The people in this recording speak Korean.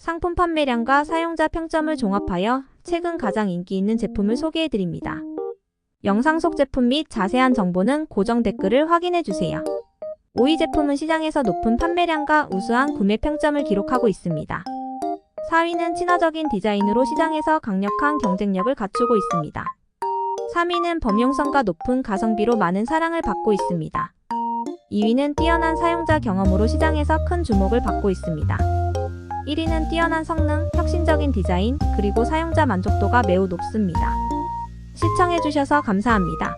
상품 판매량과 사용자 평점을 종합하여 최근 가장 인기 있는 제품을 소개해드립니다. 영상 속 제품 및 자세한 정보는 고정 댓글을 확인해주세요. 5위 제품은 시장에서 높은 판매량과 우수한 구매 평점을 기록하고 있습니다. 4위는 친화적인 디자인으로 시장에서 강력한 경쟁력을 갖추고 있습니다. 3위는 범용성과 높은 가성비로 많은 사랑을 받고 있습니다. 2위는 뛰어난 사용자 경험으로 시장에서 큰 주목을 받고 있습니다. 1위는 뛰어난 성능, 혁신적인 디자인, 그리고 사용자 만족도가 매우 높습니다. 시청해주셔서 감사합니다.